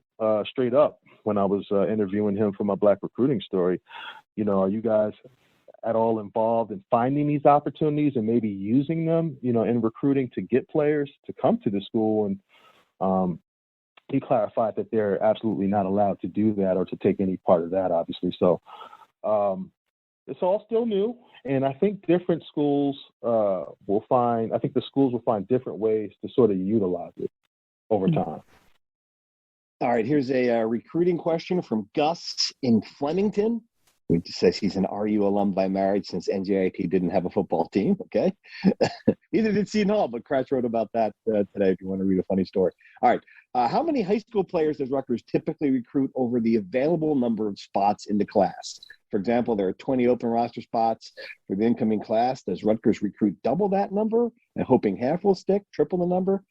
straight up when I was interviewing him for my Black Recruiting Story, are you guys at all involved in finding these opportunities and maybe using them, in recruiting to get players to come to the school? And he clarified that they're absolutely not allowed to do that or to take any part of that, obviously. So it's all still new. And I think different schools the schools will find different ways to sort of utilize it over time. All right, here's a recruiting question from Gus in Flemington. He says he's an RU alum by marriage since NJIT didn't have a football team. Okay. Either did Seton Hall, but Kratz wrote about that today if you want to read a funny story. All right. How many high school players does Rutgers typically recruit over the available number of spots in the class? For example, there are 20 open roster spots for the incoming class. Does Rutgers recruit double that number and hoping half will stick, triple the number?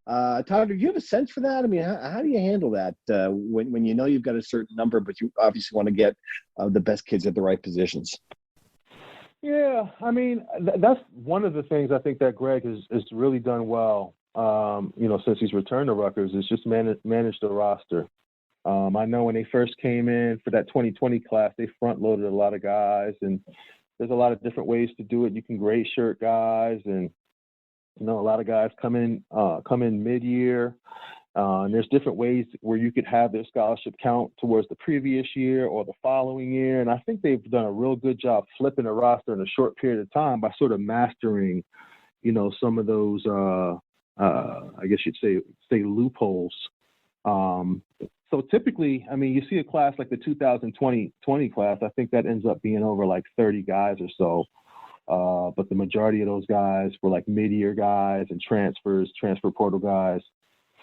Todd, do you have a sense for that? I mean, how do you handle that when you've got a certain number, but you obviously want to get the best kids at the right positions? Yeah, I mean, that's one of the things I think that Greg has really done well, since he's returned to Rutgers, is just manage the roster. I know when they first came in for that 2020 class, they front-loaded a lot of guys, and there's a lot of different ways to do it. You can gray shirt guys, and a lot of guys come in mid-year, and there's different ways where you could have their scholarship count towards the previous year or the following year. And I think they've done a real good job flipping a roster in a short period of time by sort of mastering, some of those, I guess you'd say loopholes. So typically, I mean, you see a class like the 2020 class, I think that ends up being over like 30 guys or so. But the majority of those guys were like mid-year guys and transfer portal guys.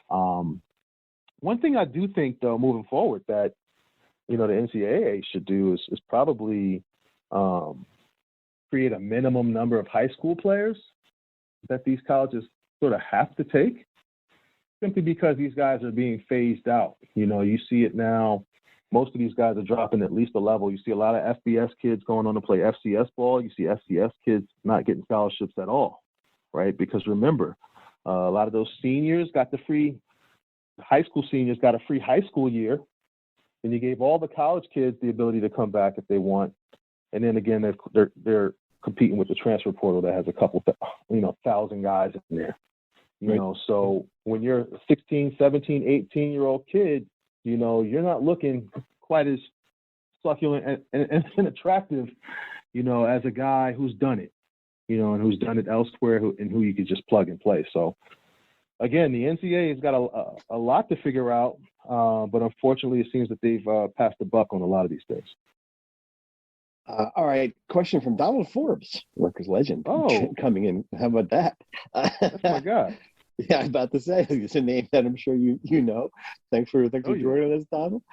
One thing I do think, though, moving forward that, the NCAA should do is probably create a minimum number of high school players that these colleges sort of have to take, simply because these guys are being phased out. You see it now. Most of these guys are dropping at least a level. You see a lot of FBS kids going on to play FCS ball. You see FCS kids not getting scholarships at all, right? Because remember, a lot of those seniors got high school seniors got a free high school year, and you gave all the college kids the ability to come back if they want. And then again, they're competing with the transfer portal that has a couple, 1,000 guys in there. So when you're a 16, 17, 18-year-old kid, you're not looking quite as succulent and attractive, as a guy who's done it, and who's done it elsewhere, who you could just plug and play. So, again, the NCAA has got a lot to figure out, but unfortunately, it seems that they've passed the buck on a lot of these things. All right, question from Donald Forbes, Rutgers legend, coming in. How about that? That's my guy. Yeah, I'm about to say it's a name that I'm sure you know. Thanks for joining us, Donald.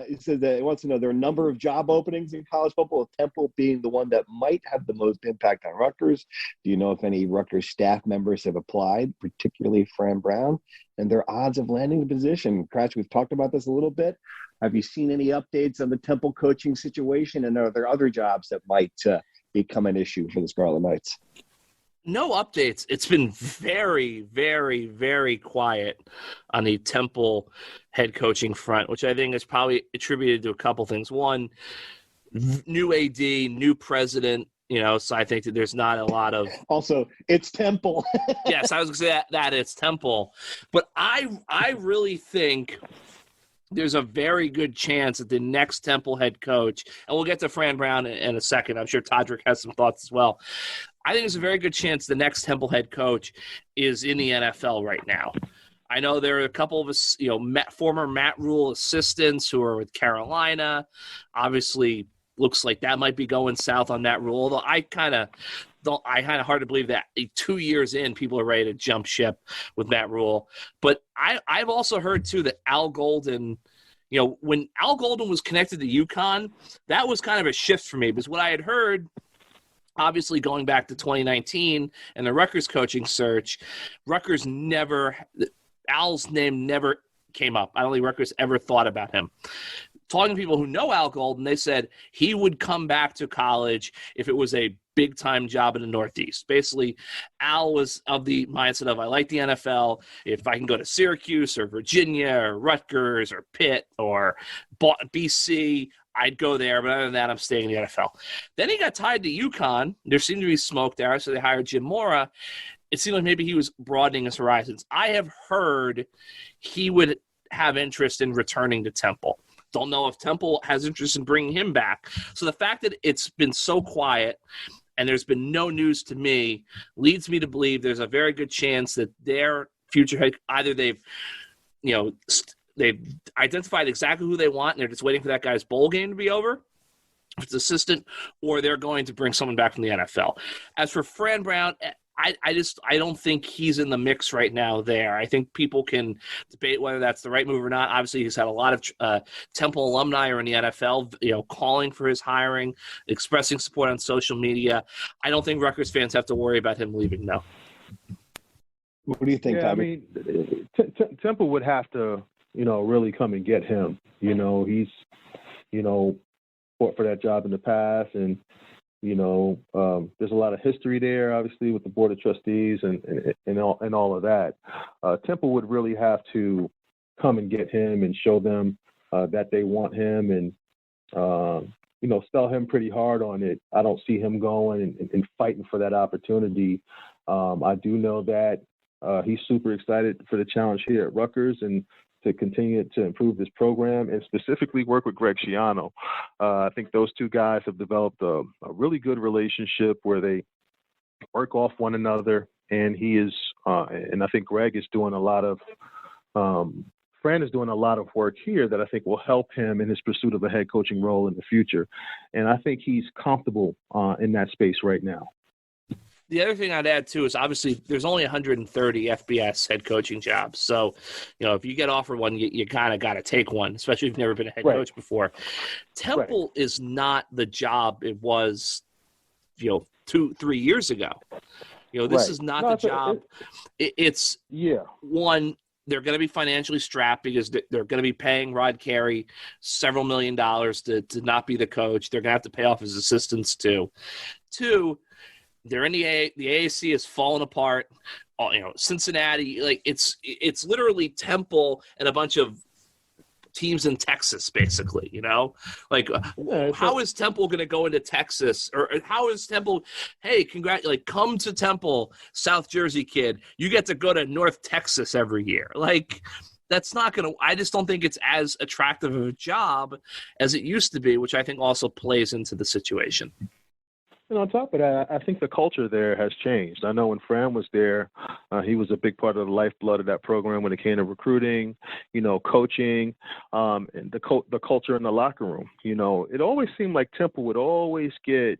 He says that he wants to know there are a number of job openings in college football, with Temple being the one that might have the most impact on Rutgers. Do you know if any Rutgers staff members have applied, particularly Fran Brown, and their odds of landing the position? Cratch, we've talked about this a little bit. Have you seen any updates on the Temple coaching situation, and are there other jobs that might become an issue for the Scarlet Knights? No updates. It's been very, very, very quiet on the Temple head coaching front, which I think is probably attributed to a couple things. One, new AD, new president, so I think that there's not a lot of... Also, it's Temple. Yes, I was going to say that it's Temple. But I really think there's a very good chance that the next Temple head coach, and we'll get to Fran Brown in a second. I'm sure Todrick has some thoughts as well. I think there's a very good chance the next Temple head coach is in the NFL right now. I know there are a couple of us, former Matt Rule assistants who are with Carolina. Obviously, looks like that might be going south on Matt Rule. Although I kind of hard to believe that 2 years in, people are ready to jump ship with Matt Rule. But I've also heard too that Al Golden. When Al Golden was connected to UConn, that was kind of a shift for me because what I had heard. Obviously, going back to 2019 and the Rutgers coaching search, Al's name never came up. I don't think Rutgers ever thought about him. Talking to people who know Al Golden, they said he would come back to college if it was a big-time job in the Northeast. Basically, Al was of the mindset of, I like the NFL. If I can go to Syracuse or Virginia or Rutgers or Pitt or BC, I'd go there, but other than that, I'm staying in the NFL. Then he got tied to UConn. There seemed to be smoke there, so they hired Jim Mora. It seemed like maybe he was broadening his horizons. I have heard he would have interest in returning to Temple. Don't know if Temple has interest in bringing him back. So the fact that it's been so quiet and there's been no news to me leads me to believe there's a very good chance that their future head, either they've identified exactly who they want, and they're just waiting for that guy's bowl game to be over, if it's assistant, or they're going to bring someone back from the NFL. As for Fran Brown, I don't think he's in the mix right now there. I think people can debate whether that's the right move or not. Obviously, he's had a lot of Temple alumni are in the NFL, calling for his hiring, expressing support on social media. I don't think Rutgers fans have to worry about him leaving, no. What do you think, Yeah, Tommy? I mean, Temple would have to, really come and get him. He's, fought for that job in the past, and there's a lot of history there, obviously, with the Board of Trustees and all of that. Temple would really have to come and get him and show them that they want him and, sell him pretty hard on it. I don't see him going and fighting for that opportunity. I do know that he's super excited for the challenge here at Rutgers and to continue to improve this program and specifically work with Greg Schiano. I think those two guys have developed a really good relationship where they work off one another, and he is, and I think Greg is doing a lot of, Fran is doing a lot of work here that I think will help him in his pursuit of a head coaching role in the future. And I think he's comfortable in that space right now. The other thing I'd add, too, is obviously there's only 130 FBS head coaching jobs. So, if you get offered one, you kind of got to take one, especially if you've never been a head coach before. Temple is not the job it was, 2-3 years ago. This is not the job. It's one, they're going to be financially strapped because they're going to be paying Rod Carey several $1 million to not be the coach. They're going to have to pay off his assistants, too. Two, they're in the AAC is falling apart. Cincinnati, it's literally Temple and a bunch of teams in Texas, basically. How is Temple going to go into Texas, or how is Temple? Hey, come to Temple, South Jersey kid. You get to go to North Texas every year. That's not going to. I just don't think it's as attractive of a job as it used to be, which I think also plays into the situation. And on top of that, I think the culture there has changed. I know when Fran was there, he was a big part of the lifeblood of that program when it came to recruiting, coaching, and the culture in the locker room. It always seemed like Temple would always get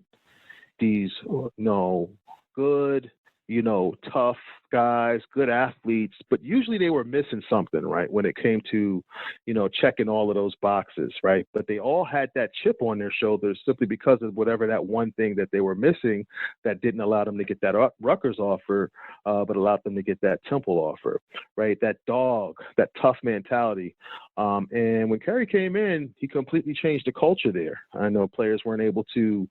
these, good, tough guys, good athletes, but usually they were missing something, right, when it came to, checking all of those boxes, right? But they all had that chip on their shoulders simply because of whatever that one thing that they were missing that didn't allow them to get that Rutgers offer, but allowed them to get that Temple offer, right? That dog, that tough mentality. And when Curry came in, he completely changed the culture there. I know players weren't able to,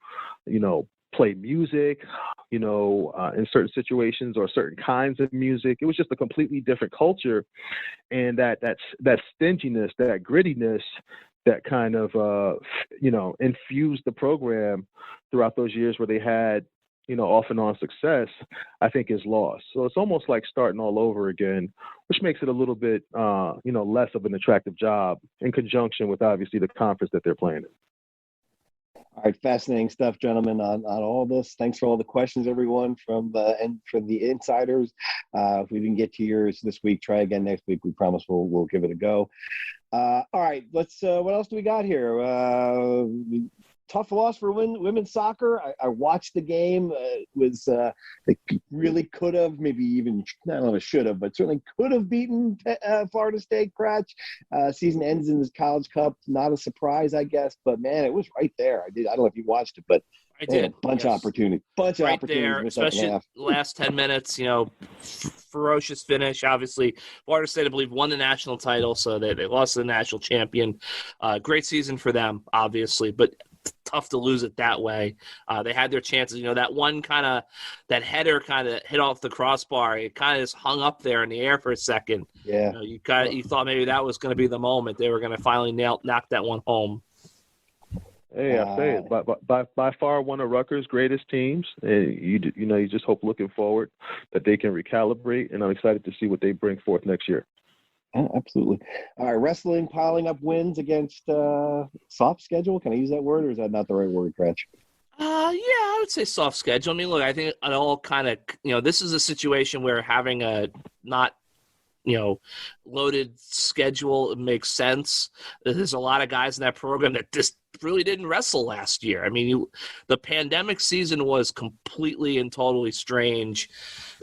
play music, in certain situations or certain kinds of music. It was just a completely different culture. And that stinginess, that grittiness, that kind of, infused the program throughout those years where they had, off and on success, I think is lost. So it's almost like starting all over again, which makes it a little bit, less of an attractive job in conjunction with obviously the conference that they're playing in. All right, fascinating stuff, gentlemen, on all this. Thanks for all the questions, everyone, from the insiders. If we didn't get to yours this week, try again next week. We promise we'll give it a go. All right, let's. What else do we got here? Tough loss for women's soccer. I watched the game. They really could have, maybe even, I don't know if should have, but certainly could have beaten Florida State. Cratch. Season ends in this College Cup. Not a surprise, I guess, but man, it was right there. I don't know if you watched it, but I did. Bunch of opportunities. Bunch of opportunities there, especially the last 10 minutes. Ferocious finish. Obviously, Florida State, I believe, won the national title, so they lost to the national champion. Great season for them, obviously, but tough to lose it that way. They had their chances. That one that header kind of hit off the crossbar. It kind of just hung up there in the air for a second. Yeah. You thought maybe that was going to be the moment they were going to finally knock that one home. Hey, I say it. By far one of Rutgers' greatest teams. You just hope looking forward that they can recalibrate, and I'm excited to see what they bring forth next year. Oh, absolutely. All right, wrestling piling up wins against soft schedule. Can I use that word, or is that not the right word, Cratch? Yeah, I would say soft schedule. I mean, look, I think it all kind of, this is a situation where having a not, loaded schedule makes sense. There's a lot of guys in that program that just really didn't wrestle last year. I mean, the pandemic season was completely and totally strange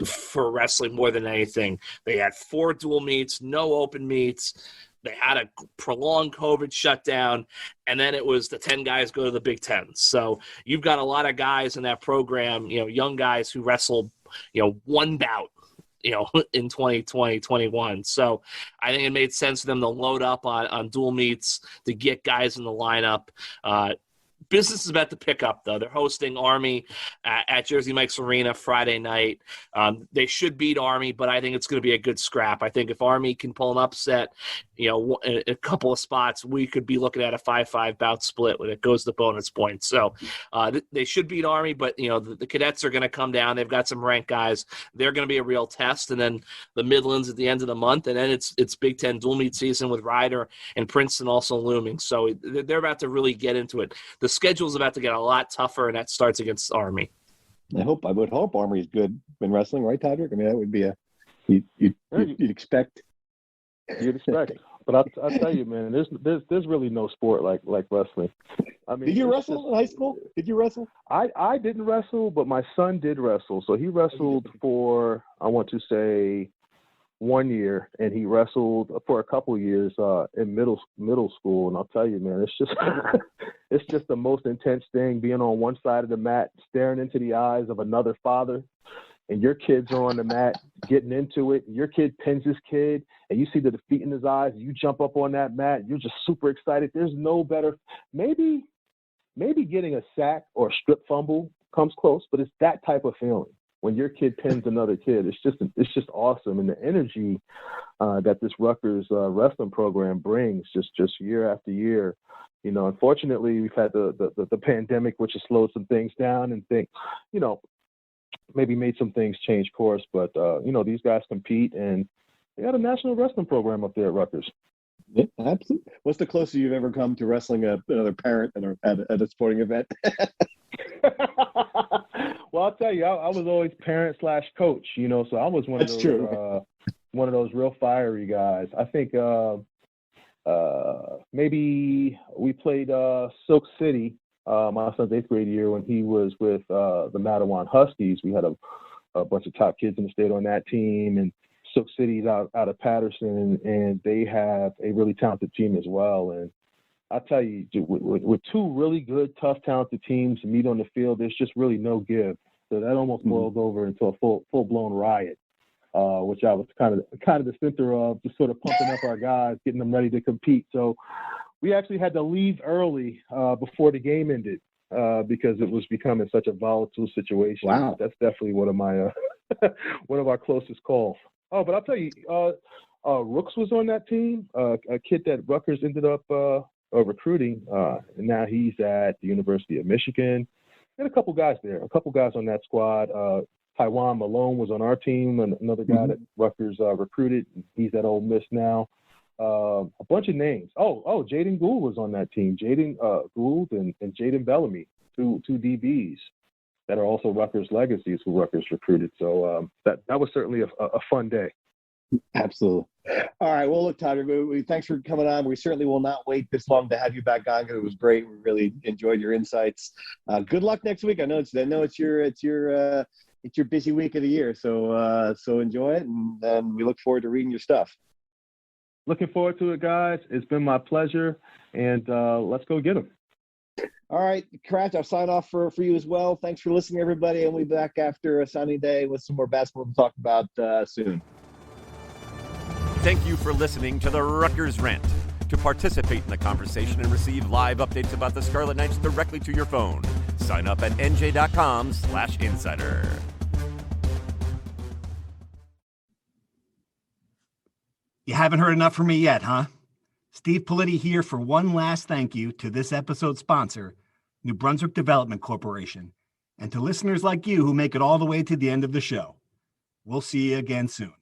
for wrestling more than anything. They had 4 dual meets, no open meets. They had a prolonged COVID shutdown, and then it was the 10 guys go to the Big Ten. So you've got a lot of guys in that program, young guys who wrestled, one bout, in 2020, 21. So I think it made sense for them to load up on dual meets to get guys in the lineup. Business is about to pick up, though. They're hosting Army at Jersey Mike's Arena Friday night. They should beat Army, but I think it's going to be a good scrap. I think if Army can pull an upset, a couple of spots, we could be looking at a 5-5 bout split when it goes to bonus points. So they should beat Army, but, the cadets are going to come down. They've got some ranked guys. They're going to be a real test. And then the Midlands at the end of the month, and then it's Big Ten dual meet season with Ryder and Princeton also looming. So they're about to really get into it. The schedule's about to get a lot tougher, and that starts against Army. I would hope Army is good in wrestling, right, Todrick? I mean, that would be you'd expect. You'd expect, but I'll tell you, man, there's really no sport like wrestling. I mean, did you wrestle in high school? Did you wrestle? I didn't wrestle, but my son did wrestle. So he wrestled for, I want to say, 1 year, and he wrestled for a couple of years in middle school. And I'll tell you, man, it's just the most intense thing, being on one side of the mat, staring into the eyes of another father, and your kids are on the mat getting into it. Your kid pins his kid, and you see the defeat in his eyes. You jump up on that mat. You're just super excited. There's no better. Maybe getting a sack or a strip fumble comes close, but it's that type of feeling. When your kid pins another kid, it's just awesome. And the energy that this Rutgers wrestling program brings just year after year. Unfortunately, we've had the pandemic, which has slowed some things down and maybe made some things change course. But, these guys compete, and they got a national wrestling program up there at Rutgers. Yeah, absolutely. What's the closest you've ever come to wrestling another parent at a sporting event? Well, I'll tell you, I was always parent/coach, so I was one of those real fiery guys. I think maybe we played Silk City my son's 8th grade year when he was with the Mattawan Huskies. We had a a bunch of top kids in the state on that team, and Sook City's out of Patterson, and they have a really talented team as well. And I'll tell you, with two really good, tough, talented teams meet on the field, there's just really no give. So that almost boils over into a full-blown riot, which I was kind of the center of, just sort of pumping up our guys, getting them ready to compete. So we actually had to leave early before the game ended because it was becoming such a volatile situation. Wow. That's definitely one of my one of our closest calls. Oh, but I'll tell you, Rooks was on that team, a kid that Rutgers ended up recruiting, and now he's at the University of Michigan. And a couple guys on that squad. Taiwan Malone was on our team, and another guy that Rutgers recruited. He's at Ole Miss now. A bunch of names. Oh, Jaden Gould was on that team. Jaden Gould and Jaden Bellamy, two DBs that are also Rutgers legacies who Rutgers recruited. So that was certainly a fun day. Absolutely. All right. Well, look, Todrick, thanks for coming on. We certainly will not wait this long to have you back on. It was great. We really enjoyed your insights. Good luck next week. I know it's your busy week of the year. So enjoy it, and we look forward to reading your stuff. Looking forward to it, guys. It's been my pleasure, and let's go get them. All right, Kratz, I'll sign off for you as well. Thanks for listening, everybody, and we'll be back after a sunny day with some more basketball to talk about soon. Thank you for listening to the Rutgers Rant. To participate in the conversation and receive live updates about the Scarlet Knights directly to your phone, sign up at NJ.com/insider. You haven't heard enough from me yet, huh? Steve Politi here for one last thank you to this episode's sponsor, New Brunswick Development Corporation, and to listeners like you who make it all the way to the end of the show. We'll see you again soon.